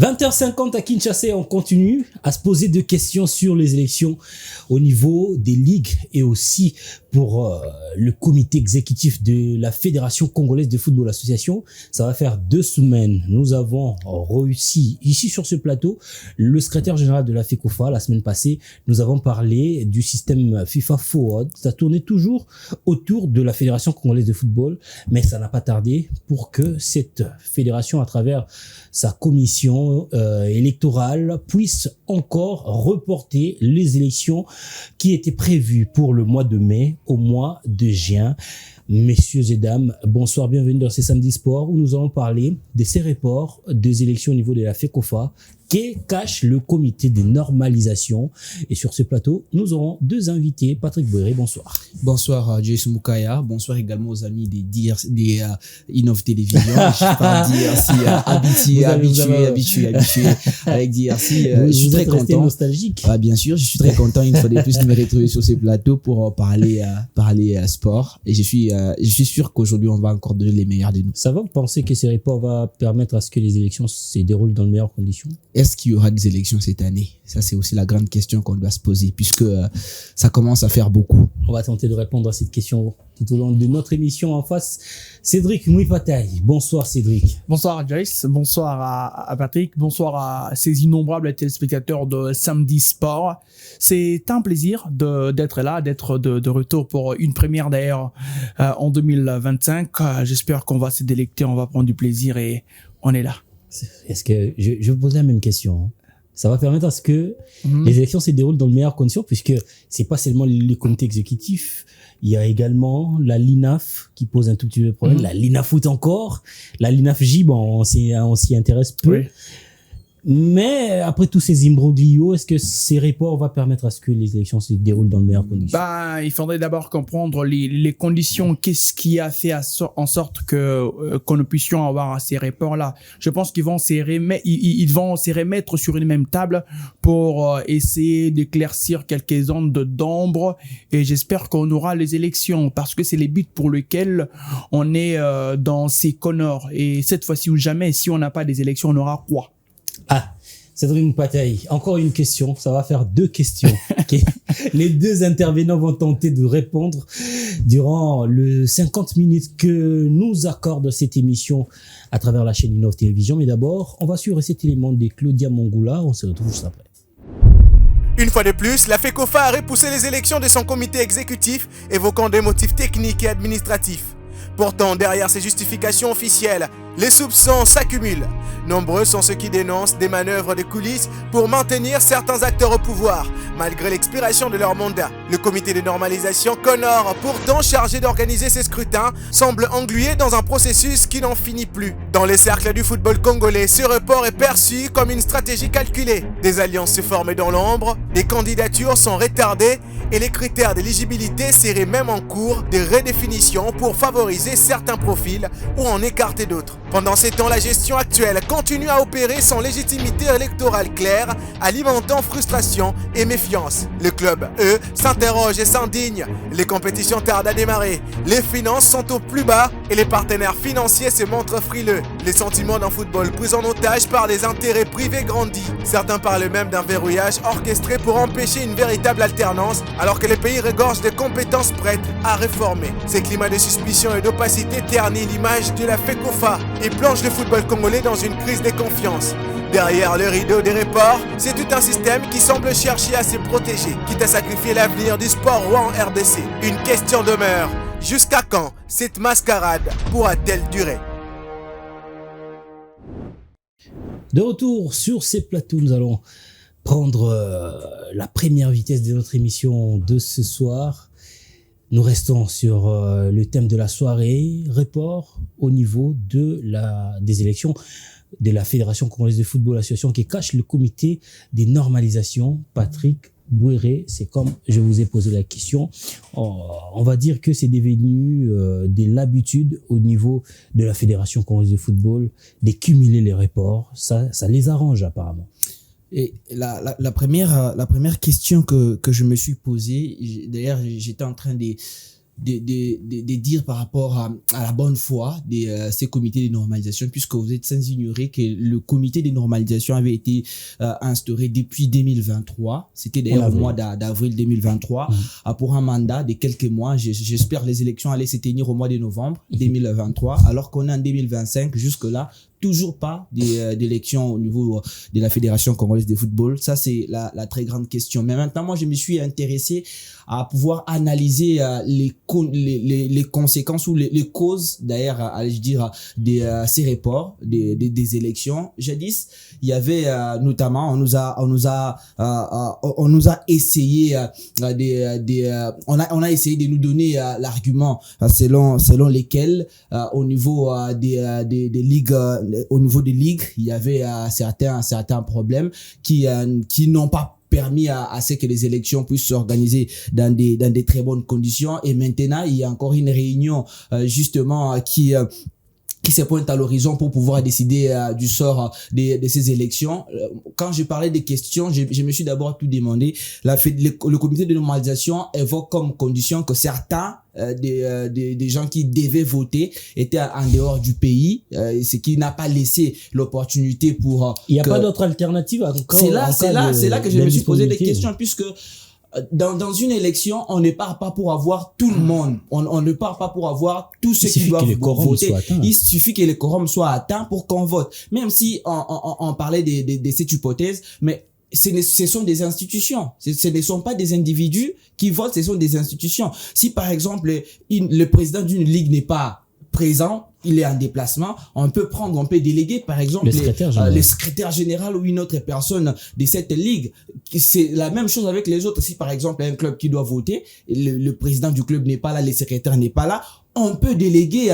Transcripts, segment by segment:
20h50 à Kinshasa, on continue à se poser des questions sur les élections au niveau des ligues et aussi pour le comité exécutif de la Fédération congolaise de football association. Ça va faire 2 semaines. Nous avons réussi ici sur ce plateau le secrétaire général de la FECOFA. La semaine passée, nous avons parlé du système FIFA Forward. Ça tournait toujours autour de la Fédération congolaise de football, mais ça n'a pas tardé pour que cette fédération, à travers sa commission électorale, puisse encore reporter les élections qui étaient prévues pour le mois de mai au mois de juin. Messieurs et dames, bonsoir, bienvenue dans ce Samedi Sport où nous allons parler de ces reports des élections au niveau de la FECOFA que cache le comité de normalisation. Et sur ce plateau, nous aurons 2 invités. Patrick Boéré, bonsoir. Bonsoir Jason Moukaya, bonsoir également aux amis des Innov Télévision. Je suis pas DRC habitué avec DRC. Je suis très content. Nostalgique. Ah, bien sûr, je suis très content une fois de plus de me retrouver sur ces plateaux pour parler sport. Et je suis sûr qu'aujourd'hui on va encore donner les meilleurs de nous. Ça va, vous pensez que ces reports vont permettre à ce que les élections se déroulent dans de meilleures conditions? Est-ce qu'il y aura des élections cette année? Ça, c'est aussi la grande question qu'on doit se poser puisque ça commence à faire beaucoup. On va tenter de répondre à cette question tout au long de notre émission. En face, Cédric Mouipataï. Bonsoir Cédric. Bonsoir Joyce, bonsoir à Patrick, bonsoir à ces innombrables téléspectateurs de Samedi Sport. C'est un plaisir d'être là, d'être de retour pour une première d'ailleurs en 2025. J'espère qu'on va se délecter, on va prendre du plaisir et on est là. Est-ce que je vais vous poser la même question? Ça va permettre à ce que les élections se déroulent dans de meilleures conditions, puisque c'est pas seulement les comités exécutifs, il y a également la LINAF qui pose un tout petit peu de problème, la LINAFoot encore, la LINAFJ, bon, on s'y intéresse peu. Oui. Mais après tous ces imbroglios, est-ce que ces reports vont permettre à ce que les élections se déroulent dans de meilleures conditions? Il faudrait d'abord comprendre les conditions. Qu'est-ce qui a fait en sorte qu'on ne puissions avoir ces reports-là? Je pense qu'ils vont ils vont se remettre sur une même table pour essayer d'éclaircir quelques ondes d'ombre. Et j'espère qu'on aura les élections parce que c'est les buts pour lesquels on est dans ces connors. Et cette fois-ci ou jamais, si on n'a pas des élections, on aura quoi? Ah, Cédric Mouipataï, encore une question, ça va faire 2 questions. Okay. Les 2 intervenants vont tenter de répondre durant le 50 minutes que nous accorde cette émission à travers la chaîne Innov Télévision. Mais d'abord, on va suivre cet élément de Claudia Mongoula, on se retrouve juste après. Une fois de plus, la FECOFA a repoussé les élections de son comité exécutif, évoquant des motifs techniques et administratifs. Pourtant, derrière ces justifications officielles, les soupçons s'accumulent. Nombreux sont ceux qui dénoncent des manœuvres de coulisses pour maintenir certains acteurs au pouvoir, malgré l'expiration de leur mandat. Le comité de normalisation CONOR, pourtant chargé d'organiser ces scrutins, semble englué dans un processus qui n'en finit plus. Dans les cercles du football congolais, ce report est perçu comme une stratégie calculée. Des alliances se forment dans l'ombre, des candidatures sont retardées et les critères d'éligibilité seraient même en cours de redéfinition pour favoriser certains profils ou en écarter d'autres. Pendant ces temps, la gestion actuelle continue à opérer sans légitimité électorale claire, alimentant frustration et méfiance. Le club, eux, s'interroge et s'indigne. Les compétitions tardent à démarrer, les finances sont au plus bas et les partenaires financiers se montrent frileux. Les sentiments d'un football pris en otage par des intérêts privés grandissent. Certains parlent même d'un verrouillage orchestré pour empêcher une véritable alternance, alors que les pays regorgent de compétences prêtes à réformer. Ces climats de suspicion et d'opacité ternissent l'image de la FECOFA et plonge le football congolais dans une crise de confiance. Derrière le rideau des reports, c'est tout un système qui semble chercher à se protéger, quitte à sacrifier l'avenir du sport roi en RDC. Une question demeure, jusqu'à quand cette mascarade pourra-t-elle durer? De retour sur ces plateaux, nous allons prendre la première vitesse de notre émission de ce soir. Nous restons sur le thème de la soirée, report au niveau des élections de la Fédération congolaise de football association qui cache le comité des normalisations. Patrick Boéré, c'est comme je vous ai posé la question. On va dire que c'est devenu de l'habitude au niveau de la Fédération congolaise de football de cumuler les reports. Ça les arrange apparemment. Et la première question que je me suis posée, d'ailleurs j'étais en train de dire par rapport à la bonne foi de ces comités de normalisation, puisque vous êtes sans ignorer que le comité de normalisation avait été instauré depuis 2023. C'était d'ailleurs au mois d'avril 2023 pour un mandat de quelques mois. J'espère les élections allaient se tenir au mois de novembre 2023, alors qu'on est en 2025. Jusque-là, toujours pas d'élection au niveau de la Fédération congolaise de football. Ça, c'est la très grande question. Mais maintenant, moi, je me suis intéressé à pouvoir analyser les conséquences ou les causes, d'ailleurs, allais-je dire, de ces reports des élections. Jadis, il y avait notamment, on nous a essayé on a essayé de nous donner l'argument selon lesquels au niveau des ligues, au niveau des ligues, il y avait certains problèmes qui n'ont pas permis à ce que les élections puissent s'organiser dans des très bonnes conditions. Et maintenant, il y a encore une réunion justement qui se pointe à l'horizon pour pouvoir décider du sort de ces élections. Quand je parlais des questions, je me suis d'abord tout demandé. Le comité de normalisation évoque comme condition que certains des gens qui devaient voter étaient en dehors du pays, ce qui n'a pas laissé l'opportunité pour... Il n'y a pas d'autre alternative encore. C'est là que je me suis posé des questions, puisque dans une élection, on ne part pas pour avoir tout le monde. On ne part pas pour avoir tous ceux qui doivent voter. Il suffit que le quorum soit atteint pour qu'on vote. Même si on parlait de cette hypothèse, mais ce sont des institutions. Ce ne sont pas des individus qui votent, ce sont des institutions. Si par exemple, le président d'une ligue n'est pas présent, il est en déplacement, on peut déléguer par exemple le secrétaire général ou une autre personne de cette ligue. C'est la même chose avec les autres. Si par exemple un club qui doit voter, le président du club n'est pas là, le secrétaire n'est pas là, on peut déléguer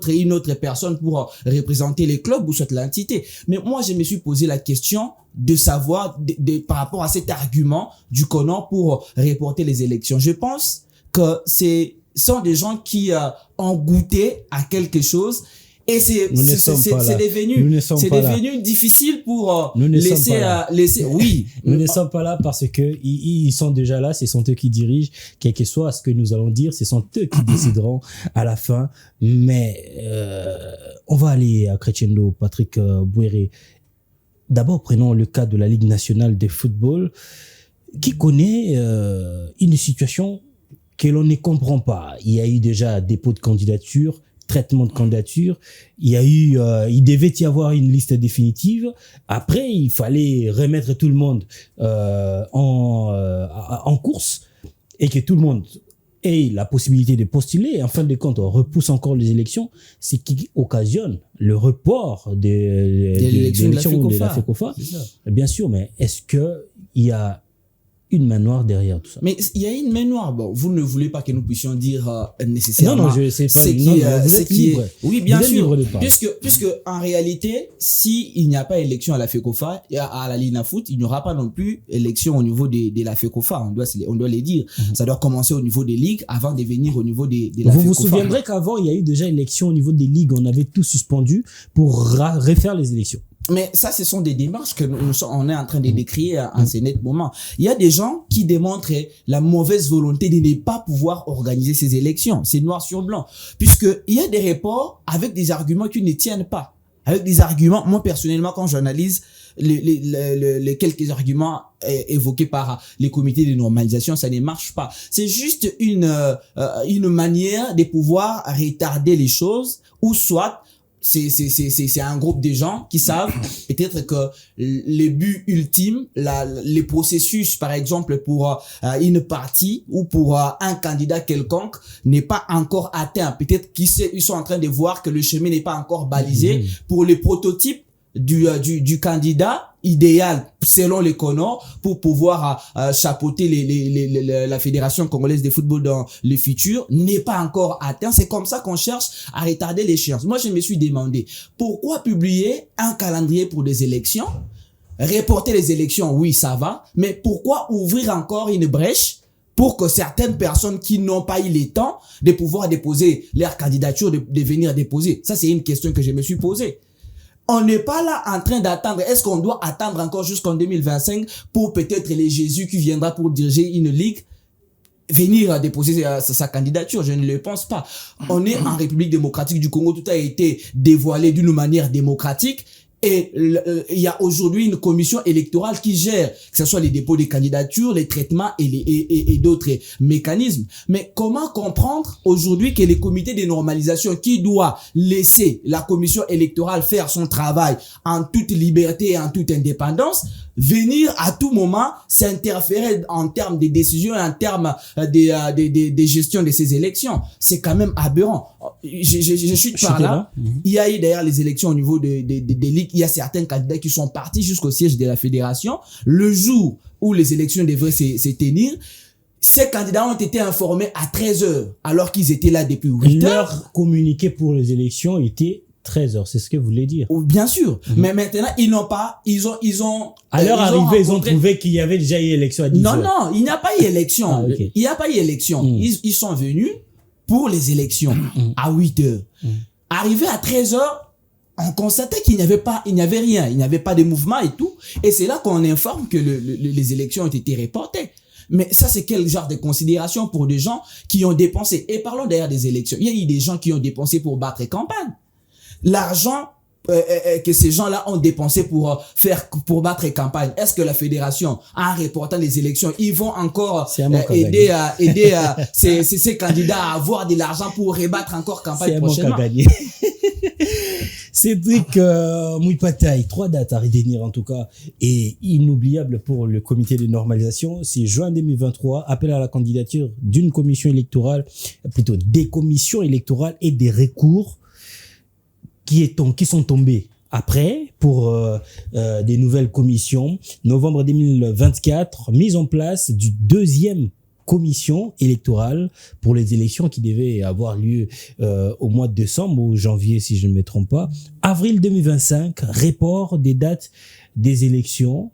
une autre personne pour représenter les clubs ou soit l'entité. Mais moi, je me suis posé la question de savoir par rapport à cet argument du CONOR pour reporter les élections. Je pense que sont des gens qui ont goûté à quelque chose et c'est devenu difficile pour laisser oui. Nous ne sommes pas là parce que ils sont déjà là, ce sont eux qui dirigent, quel que soit ce que nous allons dire, ce sont eux qui décideront à la fin. Mais on va aller à Crescendo, Patrick Bouéré. D'abord, prenons le cas de la Ligue nationale de football qui connaît une situation que l'on ne comprend pas. Il y a eu déjà dépôt de candidature, traitement de candidature. Il devait y avoir une liste définitive. Après, il fallait remettre tout le monde en course et que tout le monde ait la possibilité de postuler. Et en fin de compte, on repousse encore les élections, ce qui occasionne le report de l'élection de la FECOFA. Bien sûr, mais est-ce que il y a une main noire derrière tout ça? Mais il y a une main noire. Bon, vous ne voulez pas que nous puissions dire nécessairement. Non, c'est pas. Vous êtes libre. Oui, bien sûr. Puisque en réalité, si il n'y a pas élection à la FECOFA, à la Ligue Foot, il n'y aura pas non plus élection au niveau de la FECOFA. On doit les dire. Ça doit commencer au niveau des ligues avant de venir au niveau de la FECOFA. Vous vous souviendrez qu'avant, il y a eu déjà élection au niveau des ligues. On avait tout suspendu pour refaire les élections. Mais ça, ce sont des démarches que on est en train de décrire en ce net moment. Il y a des gens qui démontrent la mauvaise volonté de ne pas pouvoir organiser ces élections. C'est noir sur blanc. Puisqu'il y a des reports avec des arguments qui ne tiennent pas. Avec des arguments, moi personnellement, quand j'analyse les quelques arguments évoqués par les comités de normalisation, ça ne marche pas. C'est juste une manière de pouvoir retarder les choses, ou soit c'est un groupe de gens qui savent peut-être que le but ultime, les processus par exemple pour une partie ou pour un candidat quelconque n'est pas encore atteint. Peut-être qu'ils sont en train de voir que le chemin n'est pas encore balisé pour les prototypes du candidat idéal selon les CONOR pour pouvoir chapeauter la Fédération congolaise de football dans le futur n'est pas encore atteint. C'est comme ça qu'on cherche à retarder l'échéance. Moi, je me suis demandé pourquoi publier un calendrier pour des élections, reporter les élections, oui, ça va, mais pourquoi ouvrir encore une brèche pour que certaines personnes qui n'ont pas eu le temps de pouvoir déposer leur candidature, de venir déposer? Ça, c'est une question que je me suis posée. On n'est pas là en train d'attendre. Est-ce qu'on doit attendre encore jusqu'en 2025 pour peut-être les Jésus qui viendra pour diriger une ligue? venir déposer sa candidature. Je ne le pense pas. On est en République démocratique du Congo. Tout a été dévoilé d'une manière démocratique. Et il y a aujourd'hui une commission électorale qui gère, que ce soit les dépôts des candidatures, les traitements et d'autres mécanismes. Mais comment comprendre aujourd'hui que les comités de normalisation qui doivent laisser la commission électorale faire son travail en toute liberté et en toute indépendance, venir à tout moment s'interférer en termes de décisions et en termes de gestion de ces élections? C'est quand même aberrant. Je suis par là. Il y a eu d'ailleurs les élections au niveau des ligues. Il y a certains candidats qui sont partis jusqu'au siège de la fédération. Le jour où les élections devraient se tenir, ces candidats ont été informés à 13h, alors qu'ils étaient là depuis 8h. Leur communiqué pour les élections était 13h, c'est ce que vous voulez dire. Bien sûr. Mais maintenant, ils n'ont pas, ils ont à leur arrivée, ils ont trouvé qu'il y avait déjà eu élection à 10h. Non, il n'y a pas eu élection. Okay. Il n'y a pas eu élection. Ils sont venus pour les élections à 8h. Arrivé à 13h, on constatait qu'il n'y avait rien. Il n'y avait pas de mouvement et tout. Et c'est là qu'on informe que les élections ont été reportées. Mais ça, c'est quel genre de considération pour des gens qui ont dépensé? Et parlons d'ailleurs des élections. Il y a eu des gens qui ont dépensé pour battre campagne. L'argent que ces gens-là ont dépensé pour battre campagne. Est-ce que la fédération, en reportant les élections, ils vont encore aider ces candidats à avoir de l'argent pour rebattre encore campagne prochainement? Cédric Mouipataï, 3 dates à retenir en tout cas et inoubliables pour le comité de normalisation. C'est juin 2023, appel à la candidature d'une commission électorale, plutôt des commissions électorales et des recours qui sont tombés après pour des nouvelles commissions. Novembre 2024, mise en place du 2e commission électorale pour les élections qui devaient avoir lieu au mois de décembre ou janvier si je ne me trompe pas. Avril 2025, report des dates des élections.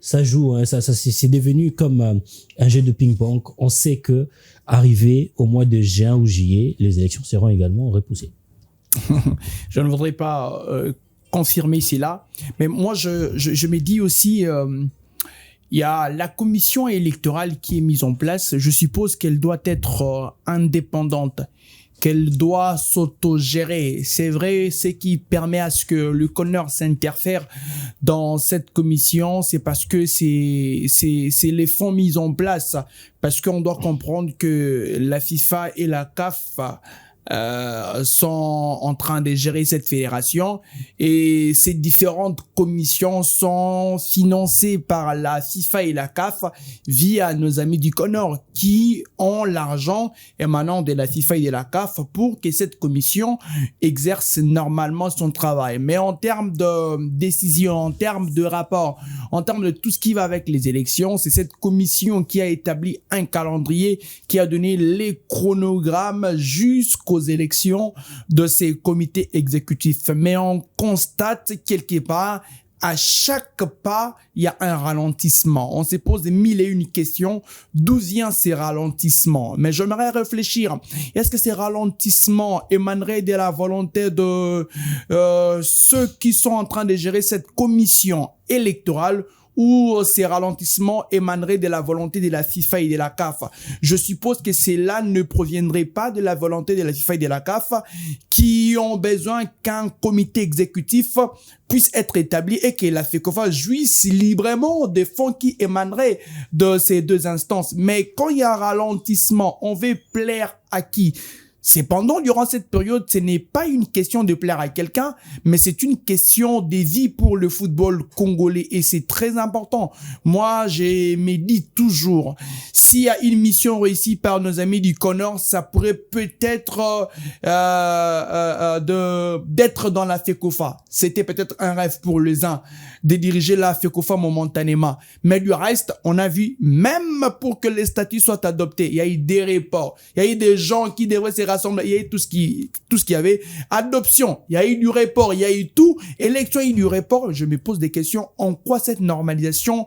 Ça joue, hein, c'est devenu comme un jeu de ping-pong. On sait que arrivé au mois de juin ou juillet, les élections seront également repoussées. Je ne voudrais pas confirmer cela, mais moi je me dis aussi il y a la commission électorale qui est mise en place. Je suppose qu'elle doit être indépendante, qu'elle doit s'autogérer. C'est vrai, ce qui permet à ce que le CONOR s'interfère dans cette commission, c'est parce que c'est les fonds mis en place. Parce qu'on doit comprendre que la FIFA et la CAF sont en train de gérer cette fédération et ces différentes commissions sont financées par la FIFA et la CAF via nos amis du CONOR qui ont l'argent émanant de la FIFA et de la CAF pour que cette commission exerce normalement son travail. Mais en termes de décision, en termes de rapport, en termes de tout ce qui va avec les élections, c'est cette commission qui a établi un calendrier, qui a donné les chronogrammes jusqu'aux élections de ces comités exécutifs. Mais on constate quelque part, à chaque pas, il y a un ralentissement. On se pose 1001 questions. D'où vient ces ralentissements? Mais j'aimerais réfléchir. Est-ce que ces ralentissements émaneraient de la volonté de ceux qui sont en train de gérer cette commission électorale, ou ces ralentissements émaneraient de la volonté de la FIFA et de la CAF? Je suppose que cela ne proviendrait pas de la volonté de la FIFA et de la CAF, qui ont besoin qu'un comité exécutif puisse être établi et que la FECOFA jouisse librement des fonds qui émaneraient de ces deux instances. Mais quand il y a un ralentissement, on veut plaire à qui? Cependant, durant cette période, ce n'est pas une question de plaire à quelqu'un, mais c'est une question de vie pour le football congolais et c'est très important. Moi, je me dis toujours, s'il y a une mission réussie par nos amis du CONOR, ça pourrait peut-être d'être dans la FECOFA. C'était peut-être un rêve pour les uns de diriger la FECOFA momentanément. Mais du reste, on a vu, même pour que les statuts soient adoptés, il y a eu des reports, il y a eu des gens qui devraient se rassembler, il y a eu tout ce qu'il y avait. Adoption, il y a eu du report, il y a eu tout. Élection, il y a eu du report. Je me pose des questions. En quoi cette normalisation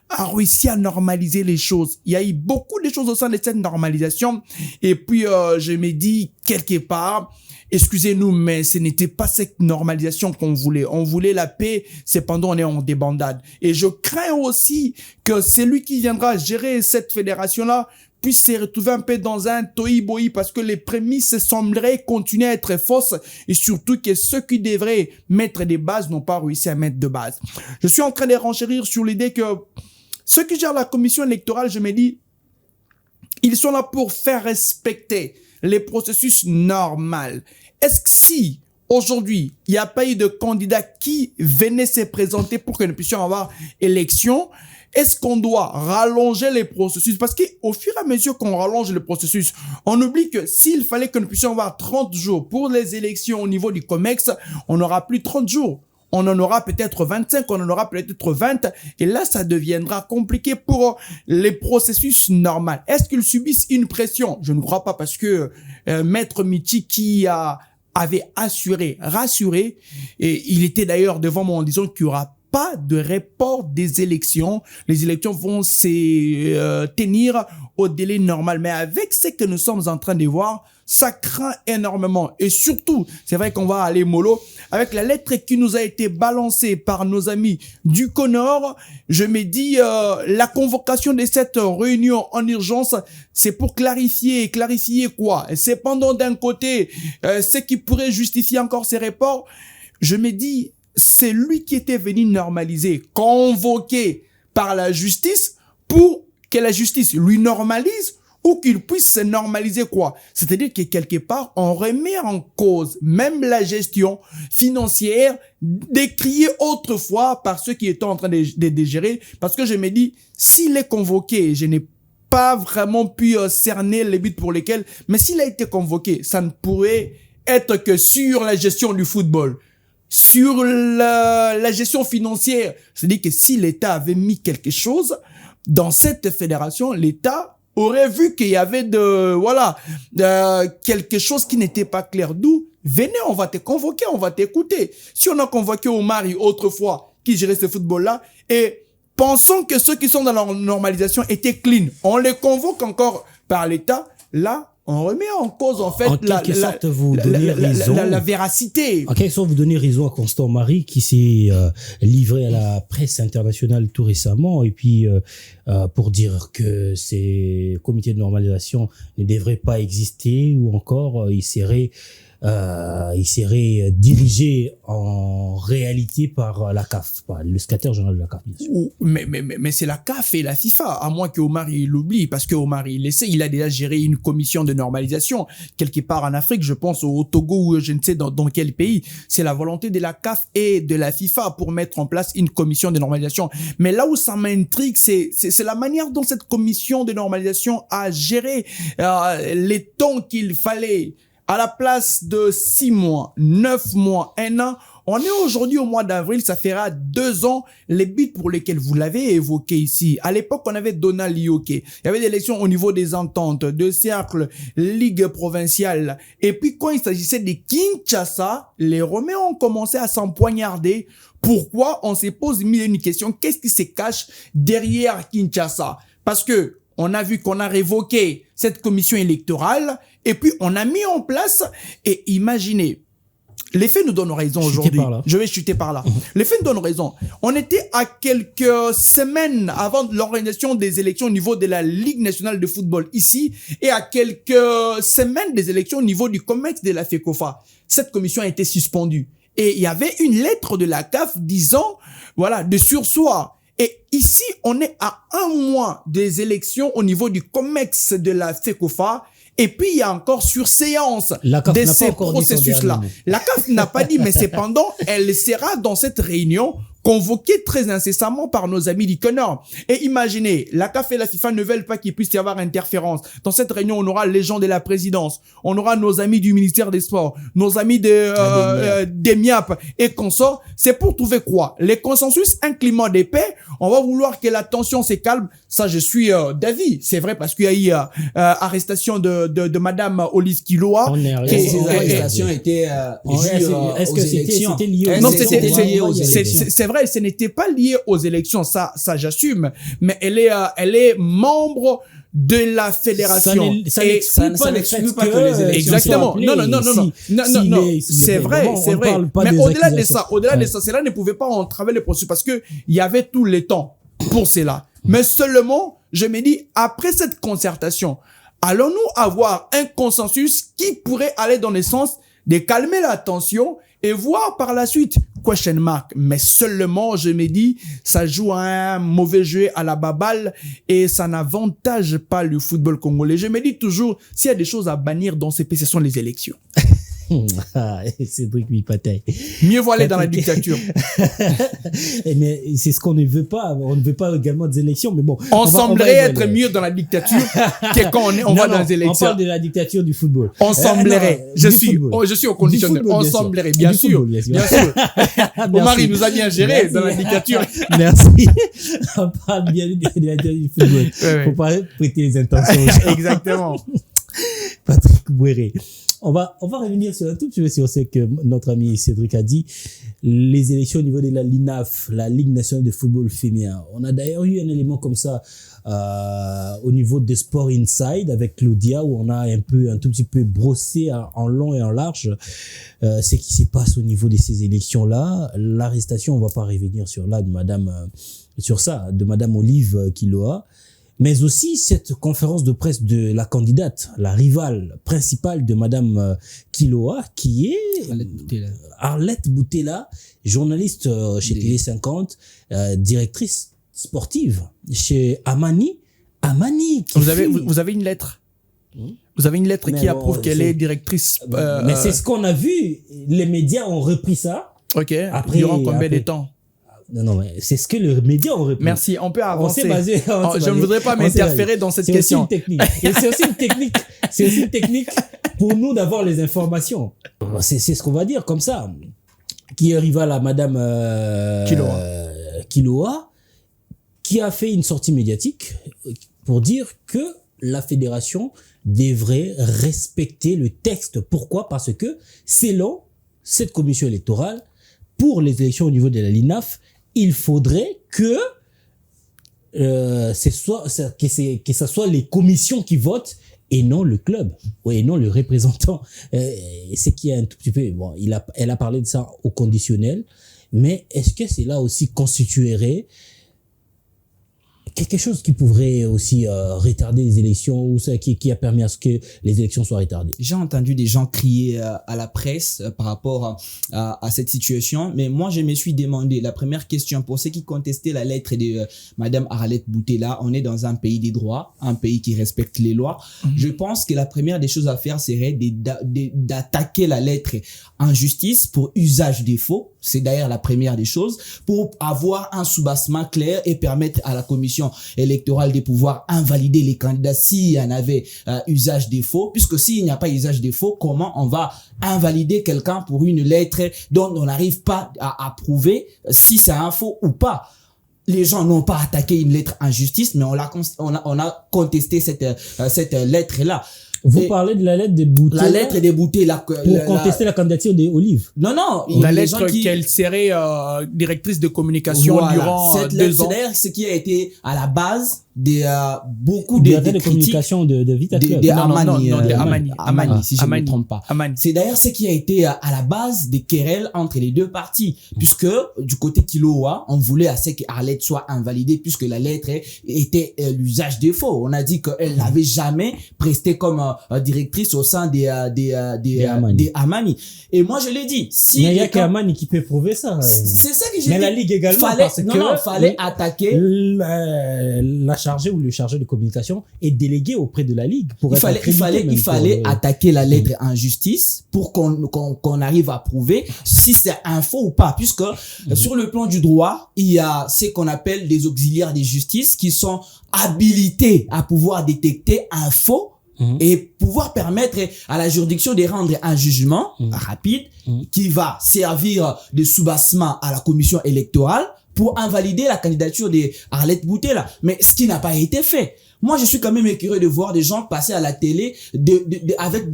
a réussi à normaliser les choses? Il y a eu beaucoup de choses au sein de cette normalisation. Et puis, je me dis, quelque part, excusez-nous, mais ce n'était pas cette normalisation qu'on voulait. On voulait la paix, cependant on est en débandade. Et je crains aussi que celui qui viendra gérer cette fédération-là puisse se retrouver un peu dans un tohu-bohu parce que les prémices sembleraient continuer à être fausses et surtout que ceux qui devraient mettre des bases n'ont pas réussi à mettre de bases. Je suis en train de renchérir sur l'idée que ceux qui gèrent la commission électorale, je me dis, ils sont là pour faire respecter les processus normaux. Est-ce que si aujourd'hui, il n'y a pas eu de candidat qui venait se présenter pour que nous puissions avoir élection, est-ce qu'on doit rallonger les processus? Parce qu'au fur et à mesure qu'on rallonge le processus, on oublie que s'il fallait que nous puissions avoir 30 jours pour les élections au niveau du COMEX, on n'aura plus 30 jours. On en aura peut-être 25, on en aura peut-être 20. Et là, ça deviendra compliqué pour les processus normaux. Est-ce qu'ils subissent une pression? Je ne crois pas parce que Maître Michi qui avait rassuré, et il était d'ailleurs devant moi en disant qu'il n'y aura pas de report des élections. Les élections vont se tenir au délai normal. Mais avec ce que nous sommes en train de voir, ça craint énormément. Et surtout, c'est vrai qu'on va aller mollo, avec la lettre qui nous a été balancée par nos amis du Connor, je me dis, la convocation de cette réunion en urgence, c'est pour clarifier quoi? C'est pendant d'un côté, ce qui pourrait justifier encore ces reports. Je me dis, c'est lui qui était venu normaliser, convoqué par la justice pour que la justice lui normalise ou qu'il puisse se normaliser quoi. C'est-à-dire que quelque part, on remet en cause même la gestion financière décriée autrefois par ceux qui étaient en train de gérer. Parce que je me dis, s'il est convoqué, je n'ai pas vraiment pu cerner les buts pour lesquels, mais s'il a été convoqué, ça ne pourrait être que sur la gestion du football. Sur la gestion financière, c'est-à-dire que si l'État avait mis quelque chose dans cette fédération, l'État aurait vu qu'il y avait quelque chose qui n'était pas clair. D'où, venez, on va te convoquer, on va t'écouter. Si on a convoqué Omari autrefois, qui gérait ce football-là, et pensons que ceux qui sont dans la normalisation étaient clean, on les convoque encore par l'État, là, on remet en cause, en fait, la véracité. En quelque sorte, vous donnez raison à Constant Marie, qui s'est livré à la presse internationale tout récemment, et puis pour dire que ces comités de normalisation ne devraient pas exister, ou encore il serait dirigé en réalité par la CAF, par le secrétaire général de la CAF, bien sûr. Mais c'est la CAF et la FIFA, à moins que Omar l'oublie, parce que Omar il a déjà géré une commission de normalisation quelque part en Afrique, je pense au Togo ou je ne sais dans quel pays. C'est la volonté de la CAF et de la FIFA pour mettre en place une commission de normalisation. Mais là où ça m'intrigue, c'est la manière dont cette commission de normalisation a géré les temps qu'il fallait. À la place de 6 mois, 9 mois, 1 an, on est aujourd'hui au mois d'avril, ça fera 2 ans, les buts pour lesquels vous l'avez évoqué ici. À l'époque, on avait Donald Yoké. Il y avait des élections au niveau des ententes, de cercles, ligue provinciale. Et puis, quand il s'agissait de Kinshasa, les Romains ont commencé à s'empoignarder. Pourquoi? On se pose mille et une questions. Qu'est-ce qui se cache derrière Kinshasa? Parce que on a vu qu'on a révoqué cette commission électorale et puis on a mis en place, et imaginez, les faits nous donnent raison aujourd'hui. Je vais chuter par là. Les faits nous donnent raison. On était à quelques semaines avant l'organisation des élections au niveau de la Ligue nationale de football ici et à quelques semaines des élections au niveau du COMEX de la FECOFA. Cette commission a été suspendue. Et il y avait une lettre de la CAF disant, de surseoir. Et ici, on est à 1 mois des élections au niveau du COMEX de la FECOFA. Et puis, il y a encore surséance de ces processus-là. La CAF n'a pas dit, mais cependant, elle sera dans cette réunion convoquée très incessamment par nos amis du Connor. Et imaginez, la CAF et la FIFA ne veulent pas qu'il puisse y avoir interférence. Dans cette réunion, on aura les gens de la présidence, on aura nos amis du ministère des Sports, nos amis des MIAP et consorts. C'est pour trouver quoi? Les consensus, un climat de paix. On va vouloir que la tension se calme. Ça, je suis d'avis. C'est vrai parce qu'il y a eu arrestation de Madame Olive Kiloa. Ces arrestations étaient est-ce que c'était lié aux élections? C'est vrai, ce n'était pas lié aux élections, ça j'assume, mais elle est membre de la fédération. Ça n'exclut pas que les élections exactement. Non. C'est vrai. Mais au-delà de ça, cela ne pouvait pas entraver le processus parce que il y avait tout le temps pour cela. Mais seulement je me dis, après cette concertation, allons-nous avoir un consensus qui pourrait aller dans le sens de calmer la tension et voir par la suite, question mark. Mais seulement, je me dis, ça joue un mauvais jeu à la baballe et ça n'avantage pas le football congolais. Je me dis toujours, s'il y a des choses à bannir dans ces pays, ce sont les élections. Cédric Mipatay. Mieux vaut aller dans la dictature. Mais c'est ce qu'on ne veut pas. On ne veut pas également des élections, mais bon. On semblerait être mieux dans la dictature que quand on va dans les élections. On parle de la dictature du football. On semblerait. Je suis au conditionnel. On semblerait, bien sûr. Bien sûr. Omar, il nous a bien géré dans la dictature. Merci. On parle bien de la dictature du football. Faut pas prêter les intentions. Exactement. Patrick Bouéré. On va revenir sur un tout petit peu sur ce que notre ami Cédric a dit. Les élections au niveau de la LINAF, la Ligue nationale de football féminin. On a d'ailleurs eu un élément comme ça au niveau de Sport Inside avec Claudia, où on a un tout petit peu brossé en long et en large ce qui se passe au niveau de ces élections-là. L'arrestation, on va pas revenir sur là de Madame Olive Kiloa. Mais aussi cette conférence de presse de la candidate, la rivale principale de Madame Kiloa, qui est Arlette Boutella, journaliste chez Télé 50, directrice sportive chez Amani. Vous avez une lettre. Vous avez une lettre qui approuve qu'elle est directrice. Mais c'est ce qu'on a vu. Les médias ont repris ça. Ok. Durant combien de temps? Non, mais c'est ce que les médias ont repris. Merci, on peut avancer. Je ne voudrais pas m'interférer dans cette question. C'est aussi une technique pour nous d'avoir les informations. C'est ce qu'on va dire comme ça. Qui est rival à Madame Kiloa, qui a fait une sortie médiatique pour dire que la fédération devrait respecter le texte. Pourquoi? Parce que selon cette commission électorale, pour les élections au niveau de la LINAF, il faudrait que ce soit les commissions qui votent et non le club, et non le représentant. C'est qui est un tout petit peu, bon, elle a parlé de ça au conditionnel, mais est-ce que cela aussi constituerait quelque chose qui pourrait aussi retarder les élections, ou ça qui a permis à ce que les élections soient retardées? J'ai entendu des gens crier à la presse par rapport à cette situation, mais moi je me suis demandé, la première question, pour ceux qui contestaient la lettre de Madame Arlette Boutella, on est dans un pays des droits, un pays qui respecte les lois. Je pense que la première des choses à faire serait d'attaquer la lettre en justice pour usage des faux. C'est d'ailleurs la première des choses, pour avoir un soubassement clair et permettre à la commission électorale de pouvoir invalider les candidats s'il y en avait usage des faux, puisque s'il n'y a pas usage des faux, comment on va invalider quelqu'un pour une lettre dont on n'arrive pas à prouver si c'est un faux ou pas? Les gens n'ont pas attaqué une lettre en justice, mais on a contesté cette lettre-là. Vous parlez de la lettre de Boutella. La lettre de Boutella. Pour contester la candidature d'Olive. Non. La lettre qu'elle serait directrice de communication durant 2 ans. C'est d'ailleurs ce qui a été à la base de beaucoup de communication de Vita Club. De Amani, si je ne me trompe pas. C'est d'ailleurs ce qui a été à la base des querelles entre les deux parties, puisque du côté Kiloa, on voulait à ce que Arlette soit invalidée, puisque la lettre était l'usage des faux. On a dit qu'elle n'avait jamais presté comme directrice au sein des Amani. Et moi je l'ai dit, mais il y a qu'Amani qui peut prouver ça. C'est ça que j'ai dit. Mais la Ligue également, fallait attaquer la chargé ou le chargé de communication est délégué auprès de la Ligue pour il fallait attaquer la lettre en justice pour qu'on arrive à prouver si c'est un faux ou pas, puisque sur le plan du droit, il y a ce qu'on appelle des auxiliaires de justice qui sont habilités à pouvoir détecter un faux et pouvoir permettre à la juridiction de rendre un jugement rapide qui va servir de soubassement à la commission électorale pour invalider la candidature de Arlette Boutella. Mais ce qui n'a pas été fait. Moi, je suis quand même curieux de voir des gens passer à la télé avec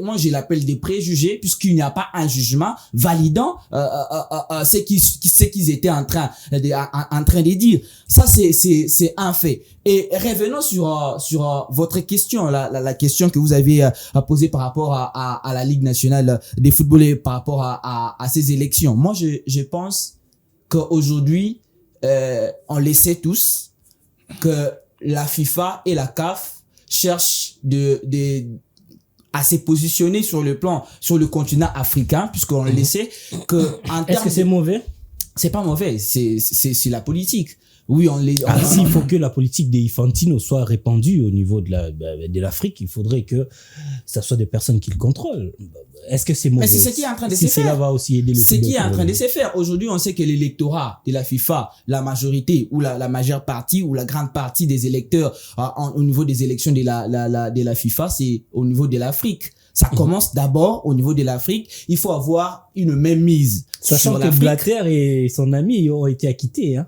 moi je l'appelle des préjugés, puisqu'il n'y a pas un jugement validant ce qu'ils étaient en train de dire. Ça, c'est un fait. Et revenons sur votre question, la question que vous avez posée par rapport à la Ligue nationale des football et par rapport à ces élections. Moi, je pense qu'aujourd'hui, on le sait tous, que la FIFA et la CAF cherchent à se positionner sur le continent africain, puisqu'on le sait que en Est-ce que c'est mauvais? C'est pas mauvais, c'est la politique. Oui, s'il faut que la politique des Infantino soit répandue au niveau de l'Afrique, il faudrait que ça soit des personnes qui le contrôlent. Est-ce que c'est mauvais? Mais c'est ce qui est en train de se faire. Cela va aussi aider le football. Ce qui est en train de se faire. Aujourd'hui, on sait que l'électorat de la FIFA, la majorité ou la majeure partie ou la grande partie des électeurs au niveau des élections de la FIFA, c'est au niveau de l'Afrique. Ça commence d'abord au niveau de l'Afrique. Il faut avoir une même mise. Sachant sur que l'Afrique. Blatter et son ami ont été acquittés, hein.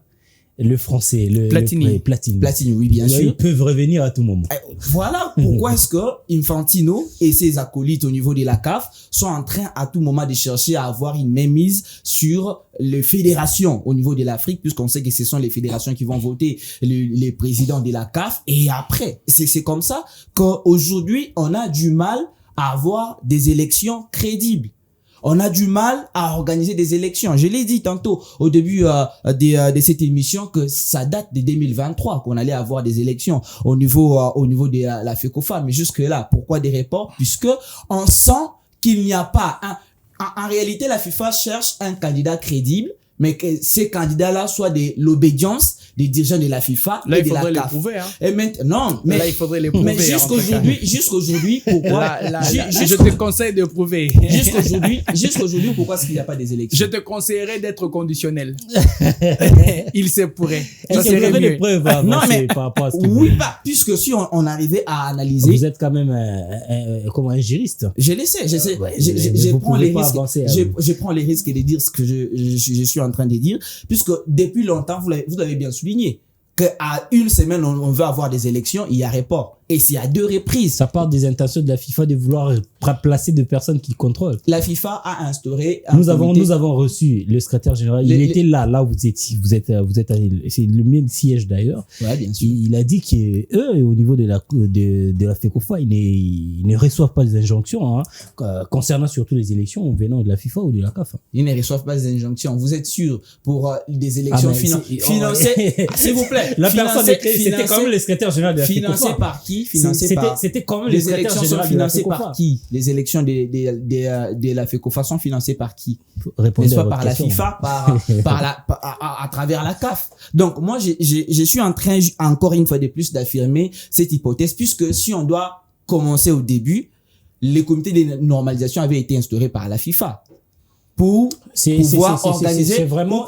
Le français, Platini. Platini, oui, bien sûr. Ils peuvent revenir à tout moment. Voilà pourquoi est-ce que Infantino et ses acolytes au niveau de la CAF sont en train à tout moment de chercher à avoir une mainmise sur les fédérations au niveau de l'Afrique, puisqu'on sait que ce sont les fédérations qui vont voter les présidents de la CAF. Et après, c'est comme ça qu'aujourd'hui, on a du mal à avoir des élections crédibles. On a du mal à organiser des élections. Je l'ai dit tantôt au début de cette émission que ça date de 2023 qu'on allait avoir des élections au niveau de la FECOFA. Mais jusque là, pourquoi des reports? Puisque on sent qu'il n'y a pas en réalité, la FIFA cherche un candidat crédible, mais que ces candidats-là soient de l'obédience des dirigeants de la FIFA là, et de la CAF. Là, il faudrait les prouver, hein. Et maintenant, mais là, il faudrait les prouver. Mais jusqu'aujourd'hui, pourquoi? Je te conseille de prouver. Jusqu'aujourd'hui, pourquoi est-ce qu'il n'y a pas des élections? Je te conseillerais d'être conditionnel. Il se pourrait. Est-ce qu'il y avait des preuves à avancer par rapport à ce que oui, puisque si on arrivait à analyser. Vous êtes quand même un juriste. Je le sais, je prends les risques de dire ce que je suis en train de dire, puisque depuis longtemps, vous l'avez bien souligné, qu'à une semaine, on veut avoir des élections, il y a report. Et c'est à 2 reprises. Ça part des intentions de la FIFA de vouloir placer des personnes qui contrôlent. La FIFA a instauré nous avons reçu le secrétaire général. Il était là où vous êtes, c'est le même siège d'ailleurs. Ouais, bien sûr. Il a dit qu'eux, au niveau de la FECOFA, ils ne reçoivent pas des injonctions, hein, concernant surtout les élections venant de la FIFA ou de la CAF. Ils ne reçoivent pas des injonctions. Vous êtes sûr pour des élections financées, s'il vous plaît. La personne c'était quand même le secrétaire général de la FECOFA. Financé par qui? C'était quand même les élections sont financées par qui? Les élections de la FECOFA sont financées par qui? N'est-ce pas par la FIFA, à travers la CAF. Donc moi je suis en train encore une fois de plus d'affirmer cette hypothèse, puisque si on doit commencer au début, les comités de normalisation avaient été instaurés par la FIFA. Pour pouvoir organiser, c'est vraiment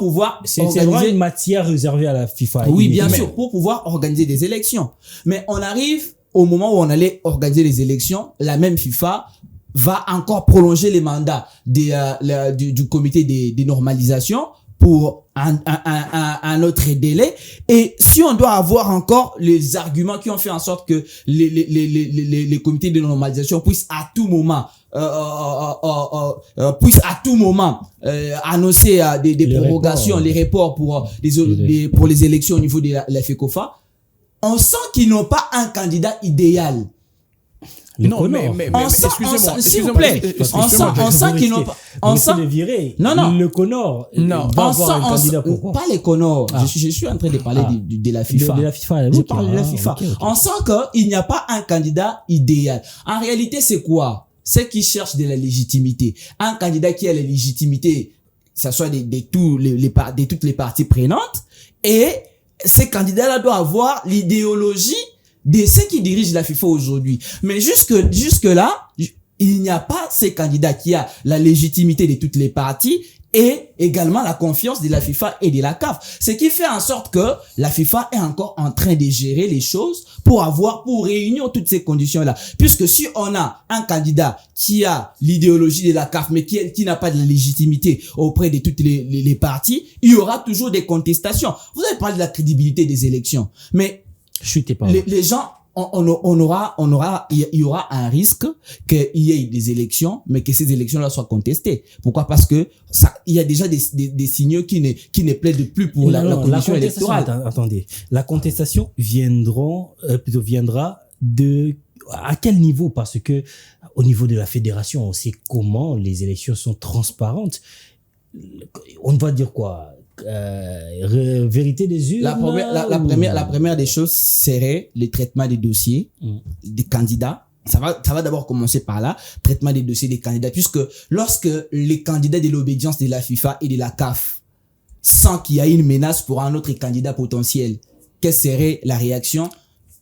une matière réservée à la FIFA. Oui, bien sûr, pour pouvoir organiser des élections. Mais on arrive au moment où on allait organiser les élections, la même FIFA va encore prolonger les mandats du comité de normalisation pour un autre délai. Et si on doit avoir encore les arguments qui ont fait en sorte que les comités de normalisation puissent à tout moment annoncer des prorogations, les reports pour les élections au niveau de la FECOFA, on sent qu'ils n'ont pas un candidat idéal. Non, mais excusez-moi, s'il vous plaît, on sent qu'ils n'ont pas. On sent de virer. Non. Le Connor. Non. Va avoir un candidat pourquoi? Pas les Connors. Je suis en train de parler de la FIFA. De la FIFA. Je parle de la FIFA. Okay. On sent qu'il n'y a pas un candidat idéal. En réalité, c'est quoi? C'est qu'ils cherchent de la légitimité. Un candidat qui a la légitimité, que ce soit de toutes les parties prenantes, et ces candidats-là doivent avoir l'idéologie de ceux qui dirigent la FIFA aujourd'hui. Mais jusque là, il n'y a pas ces candidats qui a la légitimité de toutes les parties et également la confiance de la FIFA et de la CAF. Ce qui fait en sorte que la FIFA est encore en train de gérer les choses pour réunir toutes ces conditions-là. Puisque si on a un candidat qui a l'idéologie de la CAF, mais qui n'a pas de la légitimité auprès de toutes les parties, il y aura toujours des contestations. Vous avez parlé de la crédibilité des élections, mais les gens, il y aura un risque qu'il y ait des élections, mais que ces élections-là soient contestées. Pourquoi? Parce que il y a déjà des signaux qui ne plaident plus pour la commission électorale. Attendez, la contestation viendra à quel niveau? Parce que au niveau de la fédération, on sait comment les élections sont transparentes. On va dire quoi? vérité des urnes. La première des choses serait le traitement des dossiers des candidats. Ça va d'abord commencer par là, traitement des dossiers des candidats, puisque lorsque les candidats de l'obédience de la FIFA et de la CAF sentent qu'il y a une menace pour un autre candidat potentiel, quelle serait la réaction?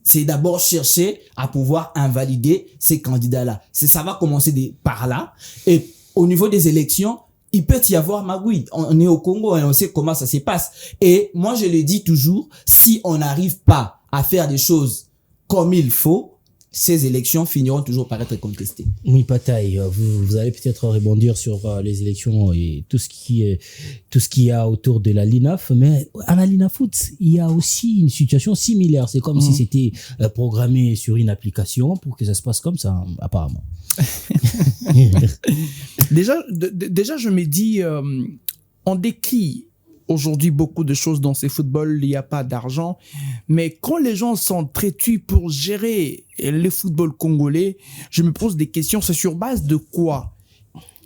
C'est d'abord chercher à pouvoir invalider ces candidats-là. Ça va commencer par là. Et au niveau des élections, il peut y avoir magouille. On est au Congo et on sait comment ça se passe. Et moi, je le dis toujours, si on n'arrive pas à faire des choses comme il faut, ces élections finiront toujours par être contestées. Oui, Pataï, vous allez peut-être rebondir sur les élections et tout ce qui y a autour de la LINAF, mais à la LINAFoot, il y a aussi une situation similaire. C'est comme si c'était programmé sur une application pour que ça se passe comme ça, apparemment. Déjà, je me dis, on décrit aujourd'hui beaucoup de choses dans ces footballs, il n'y a pas d'argent, mais quand les gens sont très tués pour gérer le football congolais, je me pose des questions, c'est sur base de quoi?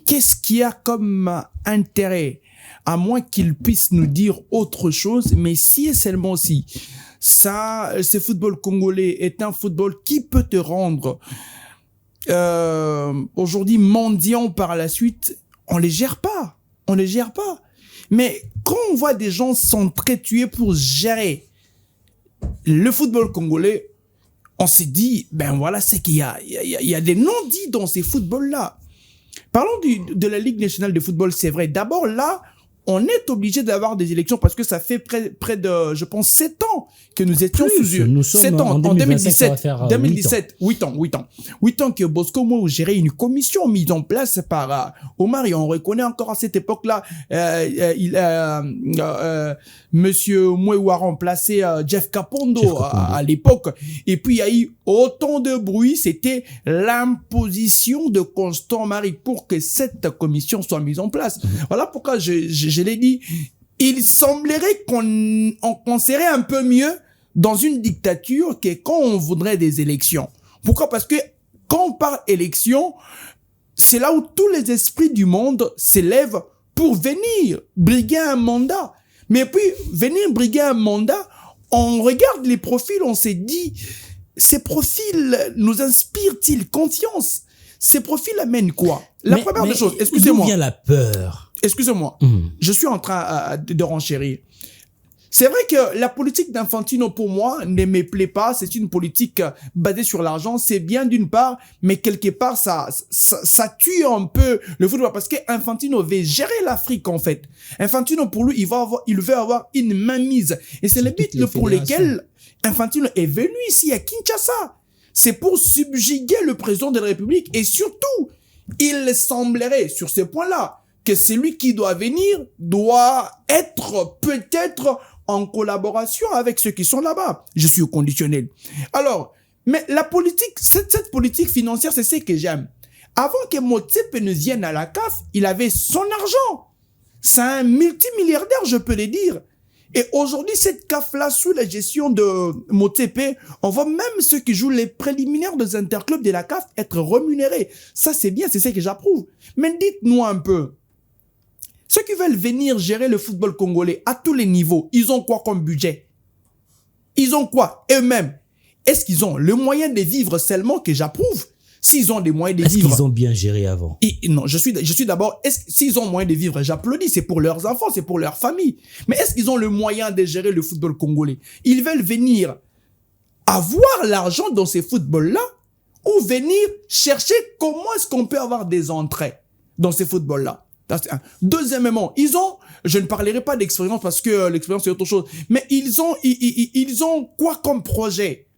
Qu'est-ce qu'il y a comme intérêt? À moins qu'ils puissent nous dire autre chose, mais si et seulement si ce football congolais est un football qui peut te rendre aujourd'hui mendiant par la suite, on les gère pas. Mais quand on voit des gens s'entretuer pour gérer le football congolais, on s'est dit, ben voilà, c'est qu'il y a des non-dits dans ces footballs-là. Parlons de la Ligue nationale de football, c'est vrai. D'abord, là, on est obligé d'avoir des élections parce que ça fait près de, je pense, 7 ans que nous étions sous eux. Nous sommes 7 ans, en 2017, 8 ans que Bosco Mou gérait une commission mise en place par Omar, et on reconnaît encore à cette époque-là, Monsieur Moueou a remplacé Jeff Kapondo à l'époque. Et puis il y a eu autant de bruit, c'était l'imposition de Constant Marie pour que cette commission soit mise en place. Voilà pourquoi je l'ai dit, il semblerait qu'on serait un peu mieux dans une dictature que quand on voudrait des élections. Pourquoi? Parce que quand on parle élection, c'est là où tous les esprits du monde s'élèvent pour venir briguer un mandat. Mais puis, venir briguer un mandat, on regarde les profils, on s'est dit, ces profils nous inspirent-ils confiance? Ces profils amènent quoi? La première des choses, excusez-moi. D'où vient la peur? Excusez-moi, je suis en train de renchérir. C'est vrai que la politique d'Infantino, pour moi, ne me plaît pas. C'est une politique basée sur l'argent. C'est bien d'une part, mais quelque part, ça tue un peu le football parce que Infantino veut gérer l'Afrique, en fait. Infantino, pour lui, il veut avoir une mainmise. Et c'est le but pour lequel Infantino est venu ici à Kinshasa. C'est pour subjuguer le président de la République. Et surtout, il semblerait, sur ce point-là, que celui qui doit venir doit être peut-être en collaboration avec ceux qui sont là-bas. Je suis au conditionnel. Alors, mais la politique, cette politique financière, c'est ce que j'aime. Avant que Motsepe ne vienne à la CAF, il avait son argent. C'est un multimilliardaire, je peux le dire. Et aujourd'hui, cette CAF-là, sous la gestion de Motsepe, on voit même ceux qui jouent les préliminaires des interclubs de la CAF être rémunérés. Ça, c'est bien, c'est ce que j'approuve. Mais dites-nous un peu, ceux qui veulent venir gérer le football congolais à tous les niveaux, ils ont quoi comme budget? Ils ont quoi eux-mêmes? Est-ce qu'ils ont le moyen de vivre seulement que j'approuve? S'ils ont des moyens de vivre... Est-ce qu'ils ont bien géré avant? Non, je suis d'abord... S'ils ont moyen de vivre, j'applaudis. C'est pour leurs enfants, c'est pour leur famille. Mais est-ce qu'ils ont le moyen de gérer le football congolais? Ils veulent venir avoir l'argent dans ces footballs-là ou venir chercher comment est-ce qu'on peut avoir des entrées dans ces footballs-là? Deuxièmement, je ne parlerai pas d'expérience parce que l'expérience c'est autre chose, mais ils ont quoi comme projet?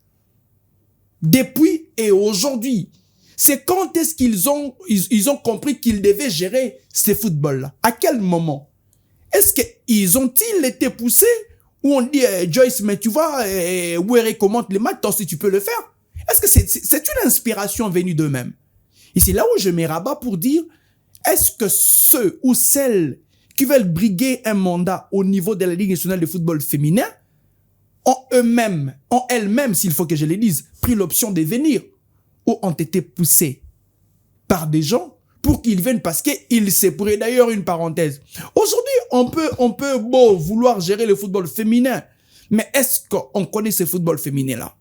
Depuis et aujourd'hui. C'est quand est-ce qu'ils ont compris qu'ils devaient gérer ces footballs-là? À quel moment? Est-ce qu'ils ont-ils été poussés ou on dit, Joyce, mais tu vois, Ouéré commente les matchs, toi aussi tu peux le faire? Est-ce que c'est une inspiration venue d'eux-mêmes? Et c'est là où je me rabats pour dire, est-ce que ceux ou celles qui veulent briguer un mandat au niveau de la Ligue nationale de football féminin ont elles-mêmes, s'il faut que je les dise, pris l'option de venir ou ont été poussés par des gens pour qu'il vienne parce qu'il s'est pris. D'ailleurs, une parenthèse. Aujourd'hui, on peut vouloir gérer le football féminin, mais est-ce qu'on connaît ce football féminin-là?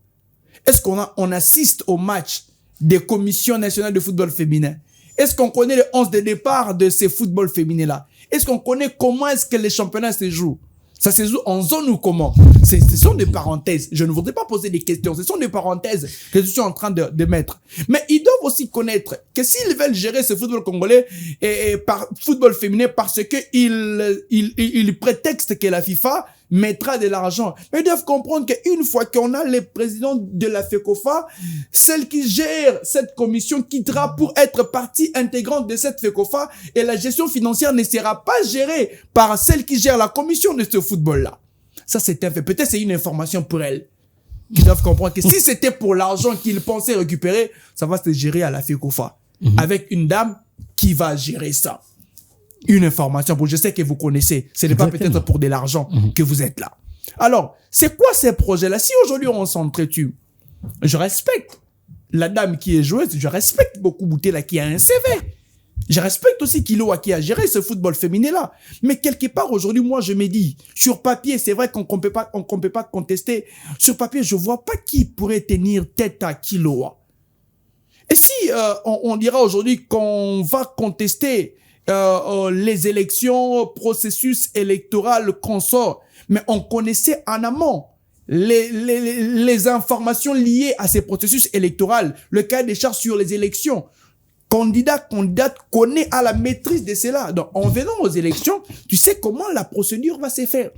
Est-ce qu'on assiste au match des commissions nationales de football féminin? Est-ce qu'on connaît les 11 de départ de ces footballs féminins-là? Est-ce qu'on connaît comment est-ce que les championnats se jouent? Ça se joue en zone ou comment? Ce sont des parenthèses. Je ne voudrais pas poser des questions. Ce sont des parenthèses que je suis en train de mettre. Mais ils doivent aussi connaître que s'ils veulent gérer ce football congolais et par football féminin parce que ils prétextent que la FIFA mettra de l'argent. Mais ils doivent comprendre qu'une fois qu'on a les présidents de la FECOFA, celle qui gère cette commission quittera pour être partie intégrante de cette FECOFA et la gestion financière ne sera pas gérée par celle qui gère la commission de ce football-là. Ça, c'est un fait. Peut-être c'est une information pour elles. Qu'ils doivent comprendre que si c'était pour l'argent qu'ils pensaient récupérer, ça va se gérer à la FECOFA. Avec une dame qui va gérer ça. Une information, je sais que vous connaissez. Ce n'est pas peut-être pour de l'argent que vous êtes là. Alors, c'est quoi ces projets-là? Si aujourd'hui on s'entretue, je respecte la dame qui est joueuse, je respecte beaucoup Boutela qui a un CV. Je respecte aussi Kilo qui a géré ce football féminin-là. Mais quelque part, aujourd'hui, moi, je me dis, sur papier, c'est vrai qu'on peut pas contester. Sur papier, je vois pas qui pourrait tenir tête à Kilo. Et si on dira aujourd'hui qu'on va contester les élections, processus électoral qu'on sort, mais on connaissait en amont les informations liées à ces processus électoraux, le cas des charges sur les élections. Candidate connaît à la maîtrise de cela. Donc, en venant aux élections, tu sais comment la procédure va se faire.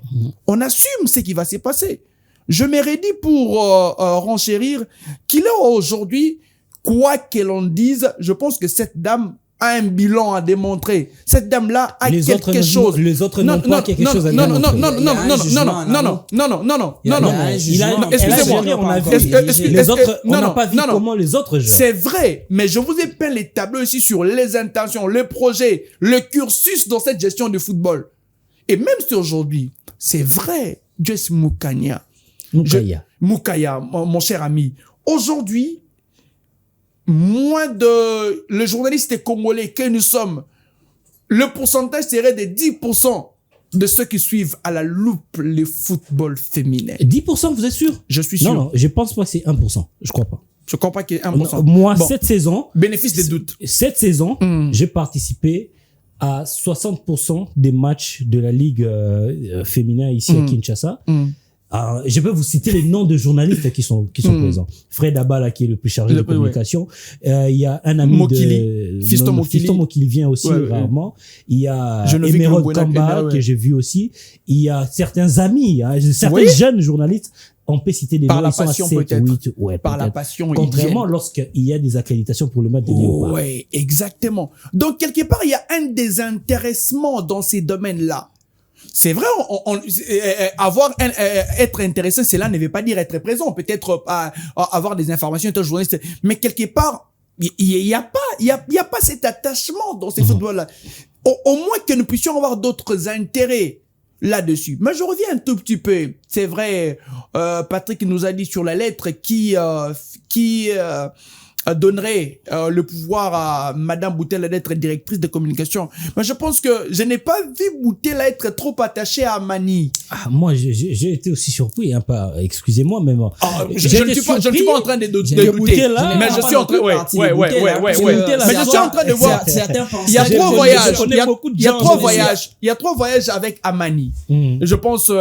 On assume ce qui va se passer. Je m'aurais dit pour renchérir qu'il est aujourd'hui, quoi que l'on dise, je pense que cette dame a un bilan à démontrer. Cette dame-là a quelque chose. Les autres n'ont pas quelque chose à démontrer. Excusez-moi. Les autres, on n'a pas vu comment les autres gèrent. C'est vrai, mais je vous ai peint les tableaux ici sur les intentions, les projets, le cursus dans cette gestion du football. Et même si aujourd'hui, c'est vrai, Jess Moukaya, mon cher ami, aujourd'hui, le journaliste congolais que nous sommes, le pourcentage serait de 10% de ceux qui suivent à la loupe le football féminin. 10%, vous êtes sûr? Je suis sûr. Non, je pense pas que c'est 1%. Je crois pas. Je crois pas qu'il y ait 1%. Moi, cette saison, bénéfice des doutes. Cette saison, j'ai participé à 60% des matchs de la Ligue féminin ici à Kinshasa. Je peux vous citer les noms de journalistes qui sont présents. Fred Abala, qui est le plus chargé de communication. Il y a un ami Fiston Mokili vient aussi rarement. Il y a Emerald Kamba, que j'ai vu aussi. Il y a certains amis, certains jeunes journalistes. On peut citer des par noms, la passion peut-être. Par la passion. Contrairement lorsqu'il y a des accréditations pour le match de Léopard. Oui, exactement. Donc, quelque part, il y a un désintéressement dans ces domaines-là. C'est vrai, être intéressé, cela ne veut pas dire être présent. Peut-être avoir des informations, être journaliste. Mais quelque part, il y a pas cet attachement dans ces footballs-là. Au moins que nous puissions avoir d'autres intérêts là-dessus. Mais je reviens un tout petit peu. C'est vrai, Patrick nous a dit sur la lettre qui donnerait le pouvoir à Madame Boutela d'être directrice de communication. Mais je pense que je n'ai pas vu Boutela être trop attachée à Mani. Moi, j'ai été aussi surpris, excusez-moi, mais moi. Je ne suis pas en train de douter. Mais je suis en train, mais je suis en train de voir. Il y a trois voyages. Il y a trois voyages avec Amani. Je pense,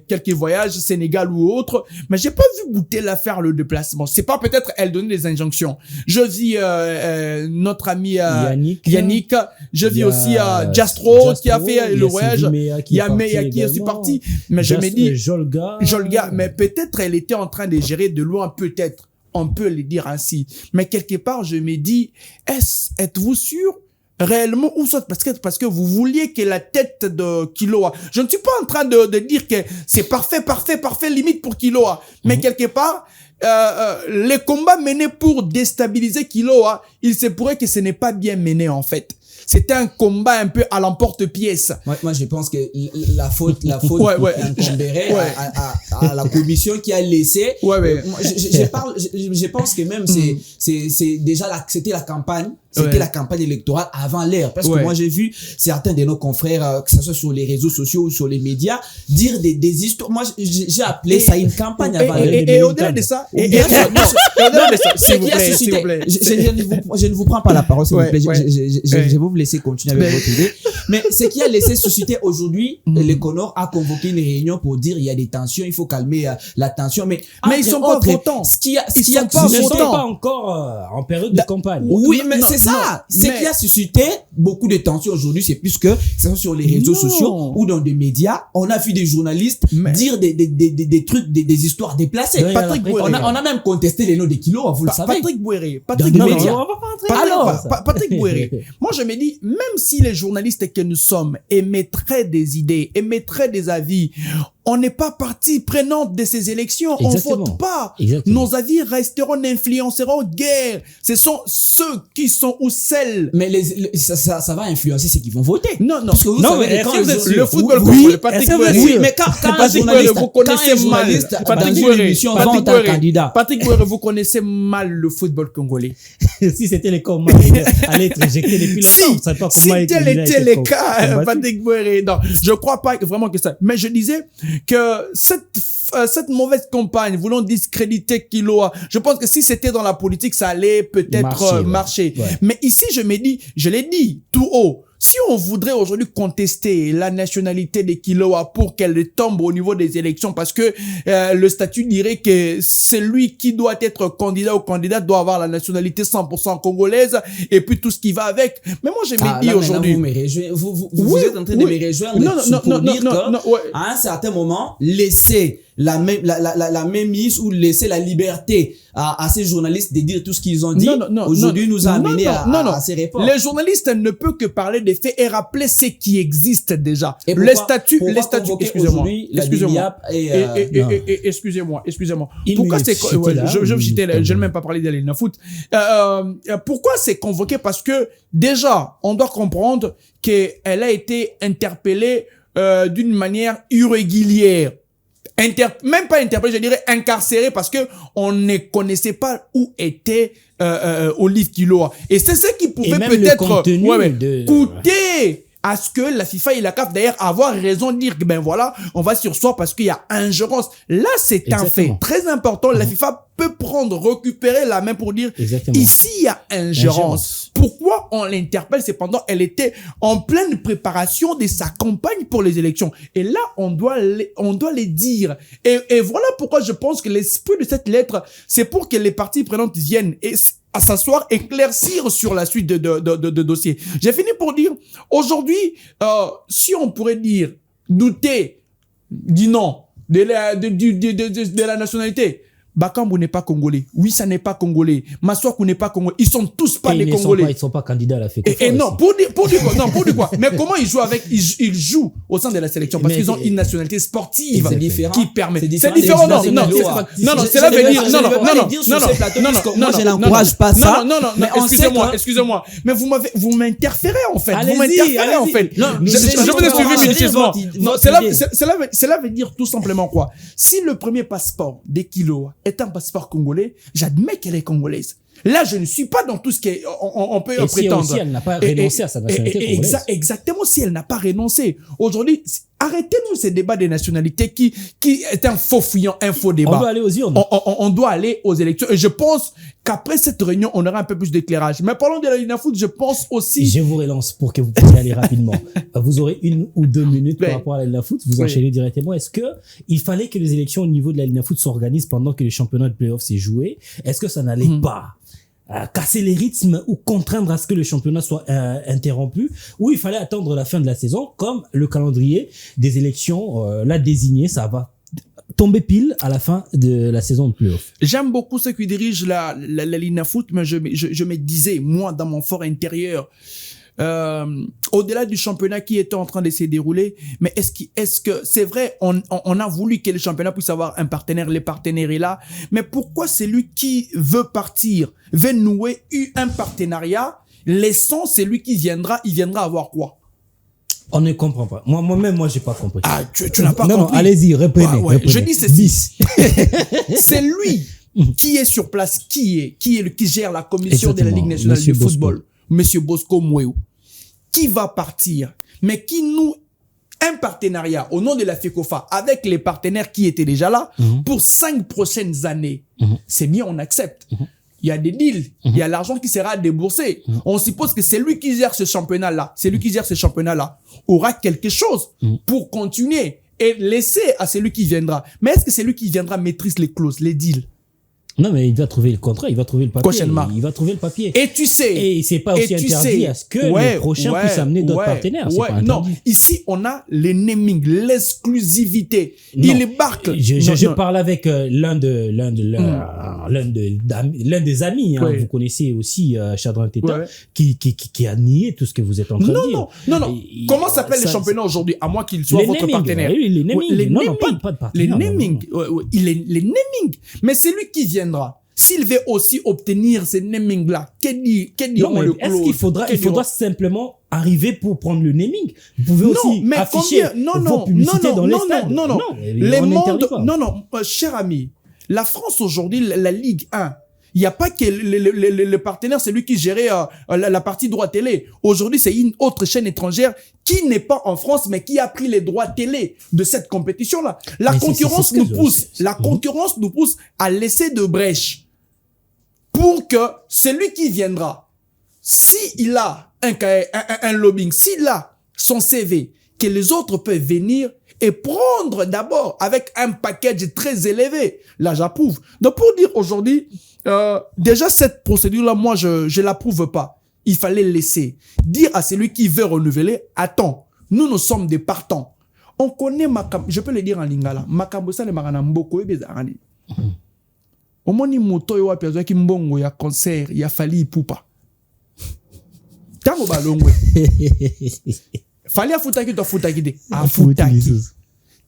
quelques voyages, Sénégal ou autre. Mais j'ai pas vu Boutela faire le déplacement. C'est pas peut-être elle donner des injonctions. Je vis notre ami Yannick. Je vis aussi Jastro qui a fait le voyage. Il y a Meya qui est aussi parti. Mais je me dis, Jolga, mais peut-être elle était en train de gérer de loin, peut-être. On peut le dire ainsi. Mais quelque part, je me dis, êtes-vous sûr réellement ou soit parce que vous vouliez que la tête de Kiloa. Je ne suis pas en train de dire que c'est parfait limite pour Kiloa. Mais quelque part, les combats menés pour déstabiliser Kiloa, il se pourrait que ce n'est pas bien mené en fait. C'était un combat un peu à l'emporte-pièce. Moi, je pense que la faute incomberait à la commission qui a laissé. Je pense que même c'est déjà c'était la campagne C'était la campagne électorale avant l'ère. Parce que moi, j'ai vu certains de nos confrères, que ce soit sur les réseaux sociaux ou sur les médias, dire des histoires. Moi, j'ai appelé ça une campagne avant l'ère. Et au-delà de ça, s'il vous plaît. Je ne vous prends pas la parole, s'il vous plaît. Je vais vous laisser continuer avec votre idée. Mais ce qui a laissé susciter aujourd'hui, le Conor a convoqué une réunion pour dire il y a des tensions, il faut calmer la tension. Mais ils sont pas votants. Ils ne sont pas encore en période de campagne. Oui, mais c'est ça. Ce qui a suscité beaucoup de tensions aujourd'hui, c'est plus que c'est sur les réseaux sociaux ou dans des médias, on a vu des journalistes dire des trucs, des histoires déplacées. Patrick on a même contesté les noms des kilos, vous le savez. Patrick Bouéré. Patrick Bouéré. Moi, je me dis, même si les journalistes que nous sommes émettraient des idées, émettraient des avis, on n'est pas partie prenante de ces élections. Exactement. On vote pas. Exactement. Nos avis resteront, n'influenceront guère. Ce sont ceux qui sont ou celles. Mais ça va influencer ceux qui vont voter. Non. Parce que vous savez, quand le football, Patrick Bouéré. Oui, mais quand un journaliste, vous connaissez mal. Patrick Bouéré, vous connaissez mal le football congolais. Si c'était le cas, allait être éjecté depuis longtemps. Si tel était le cas, Patrick Bouéré, non, je crois pas vraiment que ça. Mais je disais que cette mauvaise campagne, voulant discréditer Kiloa, je pense que si c'était dans la politique, ça allait peut-être marcher. Ouais. Mais ici, je l'ai dit tout haut. Si on voudrait aujourd'hui contester la nationalité de Kiloa pour qu'elle tombe au niveau des élections, parce que le statut dirait que celui qui doit être candidat ou candidate doit avoir la nationalité 100% congolaise et puis tout ce qui va avec. Mais moi, je me dis aujourd'hui... Vous êtes en train de me rejoindre pour dire qu'à un certain moment, laisser la mainmise ou laisser la liberté à ces journalistes de dire tout ce qu'ils ont dit aujourd'hui nous a amené à ces réponses. Les journalistes ne peuvent que parler des faits et rappeler ce qui existe déjà. Les statuts, excusez-moi. Excusez-moi. Pourquoi c'est je n'ai même pas parlé d'Alina Foot. Pourquoi c'est convoqué? Parce que déjà, on doit comprendre qu'elle a été interpellée d'une manière irrégulière. Même pas interpellé, je dirais incarcéré, parce que on ne connaissait pas où était Olive Kiloa. Et c'est ce qui pouvait peut-être coûter à ce que la FIFA et la CAF d'ailleurs avoir raison de dire que ben voilà, on va surseoir parce qu'il y a ingérence. Là, c'est un fait très important. La FIFA peut récupérer la main pour dire ici il y a ingérence. Pourquoi on l'interpelle? C'est pendant elle était en pleine préparation de sa campagne pour les élections. Et là, on doit les dire. Et voilà pourquoi je pense que l'esprit de cette lettre, c'est pour que les parties prenantes viennent à s'asseoir, éclaircir sur la suite de dossier. J'ai fini pour dire, aujourd'hui, si on pourrait douter du nom, de la nationalité, Bakambu n'est pas congolais. Oui, ça n'est pas congolais. Maswaku n'est pas congolais. Ils sont tous pas des Congolais. Ils sont pas candidats à la FECOFA. Et non, pour dire quoi? Mais comment ils jouent ils jouent au sein de la sélection? Parce qu'ils ont une nationalité sportive qui permet. C'est différent. Non, cela veut dire, non, moi, je n'encourage pas ça. Non, excusez-moi. Mais vous m'interférez, en fait. Vous m'interférez, en fait. Je vous ai suivi minutieusement. Cela veut dire tout simplement quoi? Si le premier passeport des kilos est un passeport congolais, j'admets qu'elle est congolaise. Là, je ne suis pas dans tout ce qu'on peut prétendre. Si elle n'a pas renoncé à sa nationalité congolaise. Exactement, si elle n'a pas renoncé. Aujourd'hui, arrêtez-nous ces débats des nationalités qui est un faux fouillant, un faux débat. On doit aller aux urnes. On doit aller aux élections. Et je pense qu'après cette réunion, on aura un peu plus d'éclairage. Mais parlons de la Lina Foot, je pense aussi... Je vous relance pour que vous puissiez aller rapidement. Vous aurez 1 ou 2 minutes par rapport à la Lina Foot. Vous enchaînez directement. Est-ce que il fallait que les élections au niveau de la Lina Foot s'organisent pendant que le championnat de play-off s'est joué? Est-ce que ça n'allait pas casser les rythmes ou contraindre à ce que le championnat soit interrompu, ou il fallait attendre la fin de la saison, comme le calendrier des élections l'a désigné, ça va tomber pile à la fin de la saison de play-off. J'aime beaucoup ceux qui dirigent la Lina Foot, mais je me disais, moi, dans mon fort intérieur, au-delà du championnat qui était en train de se dérouler, mais est-ce que c'est vrai, on a voulu que le championnat puisse avoir un partenaire, le partenaire est là, mais pourquoi celui qui veut partir veut nouer un partenariat, laissant celui qui viendra, il viendra avoir quoi? On ne comprend pas. Moi-même, j'ai pas compris. Ah, tu n'as pas compris. Non, allez-y, reprenez. Je dis c'est 10. C'est lui qui est sur place, qui gère la commission de la Ligue nationale de football. Monsieur Bosco Mouéou, qui va partir, mais qui noue un partenariat au nom de la FECOFA avec les partenaires qui étaient déjà là pour 5 prochaines années. C'est bien, on accepte. Il y a des deals, il y a l'argent qui sera déboursé. On suppose que c'est lui qui gère ce championnat-là, aura quelque chose pour continuer et laisser à celui qui viendra. Mais est-ce que celui qui viendra maîtrise les clauses, les deals? Non, mais il va trouver le contrat, il va trouver le papier. Prochainement. Il va trouver le papier. Et tu sais. Et c'est pas aussi interdit à ce que les prochains puissent amener d'autres partenaires. C'est pas interdit. Non, ici, on a le naming, l'exclusivité. Non. Il embarque. Je parle avec l'un des amis, hein, vous connaissez aussi Chadran Teta, qui a nié tout ce que vous êtes en train de dire. Non. Comment s'appellent les championnats aujourd'hui, à moins qu'ils soient votre partenaire? Oui, les naming. Les non, naming. pas de partenaire. Les naming. Les naming. Mais c'est lui qui viendra. S'il veut aussi obtenir ces namings-là, est-ce qu'il faudra simplement arriver pour prendre le naming? Vous pouvez aussi afficher vos publicités dans les stades. Non. Les mondes, cher ami, la France aujourd'hui, la Ligue 1, il n'y a pas que le partenaire, c'est lui qui gérait la partie droit télé. Aujourd'hui, c'est une autre chaîne étrangère qui n'est pas en France, mais qui a pris les droits télé de cette compétition-là. La concurrence nous pousse à laisser de brèches pour que celui qui viendra, s'il a un lobbying, s'il a son CV, que les autres peuvent venir et prendre d'abord avec un package très élevé. Là, j'approuve. Donc, pour dire aujourd'hui, déjà, cette procédure-là, moi, je l'approuve pas. Il fallait laisser. Dire à celui qui veut renouveler, attends, nous sommes des partants. On connaît je peux le dire en lingala, Makambosa le Maranamboko et Bezarani. Omoni moto yo wapi azwaki mbongo ya concert ya Fally Ipupa. Tango balongwe. Fally afutaki to futaki de. Afutaki.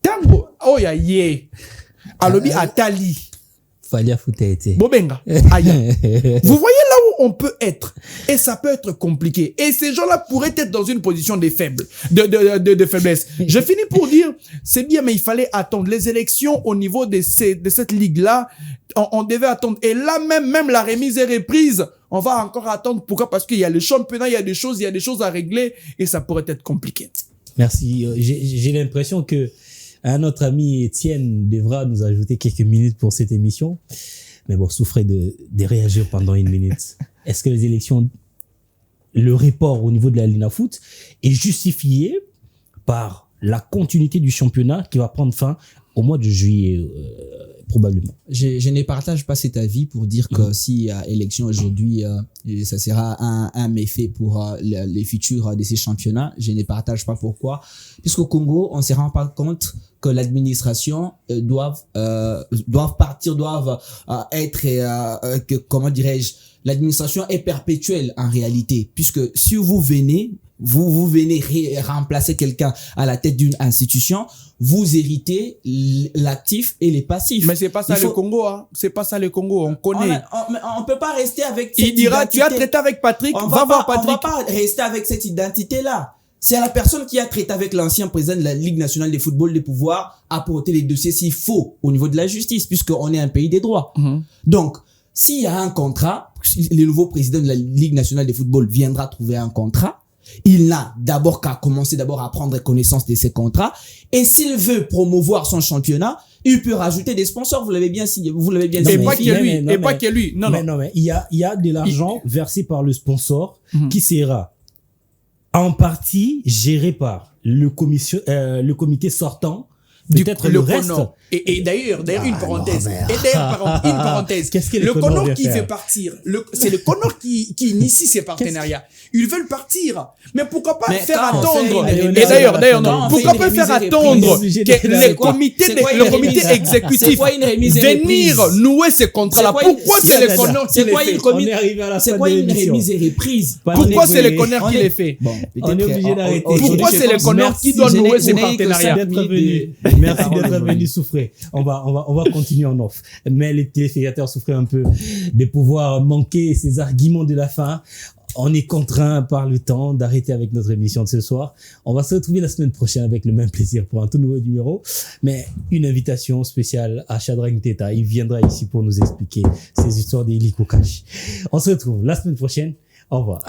Tango oya ye. Alobi atali. Fally afutaki. Bobenga. Aya. Vous voyez là où on peut être. Et ça peut être compliqué. Et ces gens-là pourraient être dans une position de faiblesse. Je finis pour dire, c'est bien, mais il fallait attendre les élections au niveau de cette ligue-là. On devait attendre. Et là, même la remise est reprise. On va encore attendre. Pourquoi? Parce qu'il y a le championnat, il y a des choses à régler et ça pourrait être compliqué. Merci. J'ai l'impression que un autre ami Étienne devra nous ajouter quelques minutes pour cette émission. Mais bon, souffrez de réagir pendant 1 minute. Est-ce que les élections, le report au niveau de la Lina Foot est justifié par la continuité du championnat qui va prendre fin au mois de juillet probablement? Je ne partage pas cet avis pour dire que s'il y a élection aujourd'hui, ça sera un méfait pour les futurs de ces championnats. Je ne partage pas pourquoi. Puisqu'au Congo, on ne se rend pas compte que l'administration doivent être, comment dirais-je, l'administration est perpétuelle en réalité. Puisque si vous venez remplacer quelqu'un à la tête d'une institution, vous héritez l'actif et les passifs. Mais c'est pas ça le Congo, hein. C'est pas ça le Congo, on connaît. On peut pas rester avec cette Il dira, identité. tu as traité avec Patrick, va voir Patrick. On va pas rester avec cette identité-là. C'est la personne qui a traité avec l'ancien président de la Ligue nationale de football de pouvoir apporter les dossiers s'il faut au niveau de la justice, puisqu'on est un pays des droits. Donc, s'il y a un contrat, le nouveau président de la Ligue nationale de football viendra trouver un contrat. Il n'a d'abord qu'à commencer à prendre connaissance de ces contrats. Et s'il veut promouvoir son championnat, il peut rajouter des sponsors. Vous l'avez bien signé. Et pas que lui. Non. Mais il y a de l'argent versé par le sponsor qui sera en partie géré par le comité sortant. Peut-être le reste. Et d'ailleurs, une parenthèse. Une parenthèse. Qu'est-ce que le Conor qui veut partir, c'est le Conor qui initie ces partenariats. Ils veulent partir. Mais pourquoi pas faire attendre? Et d'ailleurs, non. Pourquoi pas faire attendre que le comité exécutif venir nouer ces contrats-là? Pourquoi c'est le Conor qui les fait? C'est quoi une remise et reprise? Pourquoi c'est le Conor qui les fait? On est obligé d'arrêter. Pourquoi c'est le Conor qui doit nouer ces partenariats? Merci d'être venu souffrir. On va continuer en off. Mais les téléspectateurs souffraient un peu de pouvoir manquer ces arguments de la fin. On est contraint par le temps d'arrêter avec notre émission de ce soir. On va se retrouver la semaine prochaine avec le même plaisir pour un tout nouveau numéro. Mais une invitation spéciale à Chadran Teta. Il viendra ici pour nous expliquer ces histoires d'Ili Kokashi. On se retrouve la semaine prochaine. Au revoir.